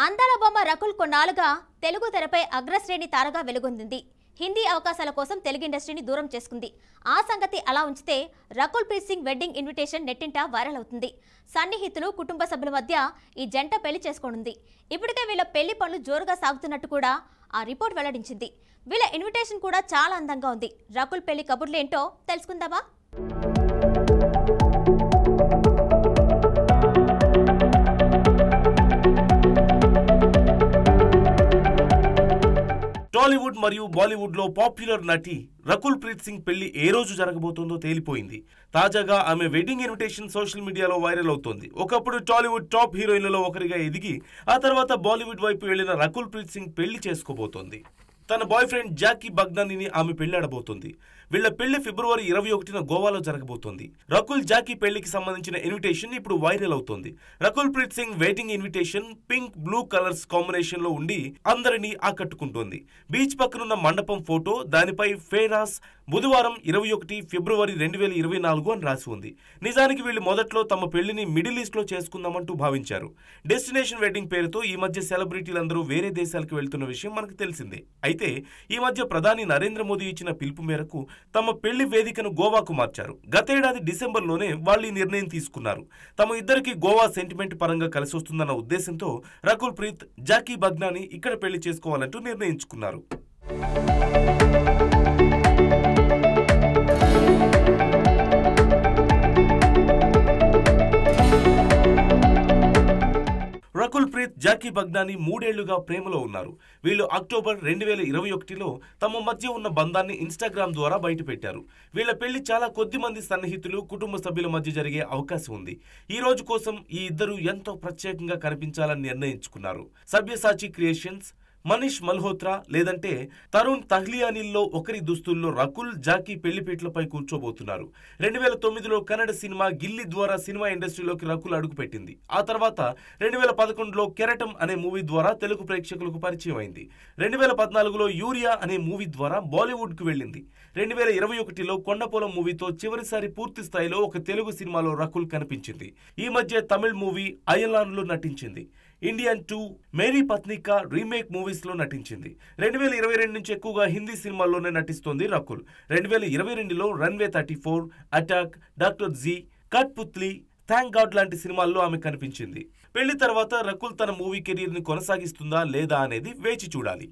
అందాల బొమ్మ రకుల్ కొన్నాళ్ళుగా తెలుగు తెరపై అగ్రశ్రేణి తారగా వెలుగొందింది. హిందీ అవకాశాల కోసం తెలుగు ఇండస్ట్రీని దూరం చేసుకుంది. ఆ సంగతి అలా ఉంచితే రకుల్ ప్రీత్ సింగ్ వెడ్డింగ్ ఇన్విటేషన్ నెట్టింట వైరల్ అవుతుంది. సన్నిహితులు, కుటుంబ సభ్యుల మధ్య ఈ జంట పెళ్లి చేసుకోనుంది. ఇప్పటికే వీళ్ళ పెళ్లి పనులు జోరుగా సాగుతున్నట్టు కూడా ఆ రిపోర్ట్ వెల్లడించింది. వీళ్ళ ఇన్విటేషన్ కూడా చాలా అందంగా ఉంది. రకుల్ పెళ్లి కబుర్లేంటో తెలుసుకుందామా? టాలీవుడ్ మరియు బాలీవుడ్ లో పాపులర్ నటి రకుల్ ప్రీత్ సింగ్ పెళ్లి ఏ రోజు జరగబోతుందో తేలిపోయింది. తాజాగా ఆమె వెడ్డింగ్ ఇన్విటేషన్ సోషల్ మీడియాలో వైరల్ అవుతోంది. ఒకప్పుడు టాలీవుడ్ టాప్ హీరోయిన్లలో ఒకరిగా ఎదిగి ఆ తర్వాత బాలీవుడ్ వైపు వెళ్లిన రకుల్ ప్రీత్ సింగ్ పెళ్లి చేసుకోబోతోంది. తన బాయ్ ఫ్రెండ్ జాకీ బగ్నానీని ఆమె పెళ్లాడబోతోంది. వీళ్ల పెళ్లి ఫిబ్రవరి 21న గోవాలో జరగబోతోంది. రకుల్ జాకీ పెళ్లికి సంబంధించిన ఇన్విటేషన్ ఇప్పుడు వైరల్ అవుతోంది. Rakul Preet Singh wedding invitation pink blue colours combination లో ఉండి అందరినీ ఆకట్టుకుంటోంది. బీచ్ పక్కనున్న మండపం ఫోటో, దానిపై ఫేరాస్ బుధవారం 21 ఫిబ్రవరి 2024 అని రాసి ఉంది. నిజానికి వీళ్ళు మొదట్లో తమ పెళ్లిని మిడిల్ ఈస్ట్ లో చేసుకుందామంటూ భావించారు. డెస్టినేషన్ వెడ్డింగ్ పేరుతో ఈ మధ్య సెలబ్రిటీలందరూ వేరే దేశాలకు వెళ్తున్న విషయం మనకు తెలిసిందే. అయితే ఈ మధ్య ప్రధాని నరేంద్ర మోదీ ఇచ్చిన పిలుపు మేరకు తమ పెళ్లి వేదికను గోవాకు మార్చారు. గతేడాది డిసెంబర్లోనే వాళ్ళు ఈ నిర్ణయం తీసుకున్నారు. తమ ఇద్దరికి గోవా సెంటిమెంట్ పరంగా కలిసొస్తుందన్న ఉద్దేశంతో రకుల్ ప్రీత్, జాకీ బగ్నానీ ఇక్కడ పెళ్లి చేసుకోవాలంటూ నిర్ణయించుకున్నారు. రకుల్ ప్రీత్, జాకీ బగ్నానీ 3 ఏళ్లుగా ప్రేమలో ఉన్నారు. వీళ్ళు అక్టోబర్ 2021లో తమ మధ్య ఉన్న బంధాన్ని ఇన్స్టాగ్రామ్ ద్వారా బయటపెట్టారు. వీళ్ళ పెళ్లి చాలా కొద్ది మంది సన్నిహితులు, కుటుంబ సభ్యుల మధ్య జరిగే అవకాశం ఉంది. ఈ రోజు కోసం ఈ ఇద్దరు ఎంతో ప్రత్యేకంగా కనిపించాలని నిర్ణయించుకున్నారు. సబ్యసాచి క్రియేషన్స్, మనీష్ మల్హోత్రా లేదంటే తరుణ్ తహ్లియానీల్లో ఒకరి దుస్తుల్లో రకుల్, జాకీ పెళ్లిపీటలపై కూర్చోబోతున్నారు. 2009లో కన్నడ సినిమా గిల్లీ ద్వారా సినిమా ఇండస్ట్రీలోకి రకుల్ అడుగుపెట్టింది. ఆ తర్వాత 2011లో కెరటం అనే మూవీ ద్వారా తెలుగు ప్రేక్షకులకు పరిచయం అయింది. 2014లో యూరియా అనే మూవీ ద్వారా బాలీవుడ్ కు వెళ్ళింది. 2021లో కొండపోలం మూవీతో చివరిసారి పూర్తి స్థాయిలో ఒక తెలుగు సినిమాలో రకుల్ కనిపించింది. ఈ మధ్య తమిళ్ మూవీ అయలాన్లో నటించింది. Indian 2, Meri Patni ka remake movies లో నటించింది. 2022 నుంచి ఎక్కువగా హిందీ సినిమాల్లోనే నటిస్తోంది రకుల్. 2022లో runway 34, attack, doctor G, Kathputli, thank God లాంటి సినిమాల్లో ఆమె కనిపించింది. పెళ్లి తర్వాత రకుల్ తన మూవీ కెరీర్ ని కొనసాగిస్తుందా లేదా అనేది వేచి చూడాలి.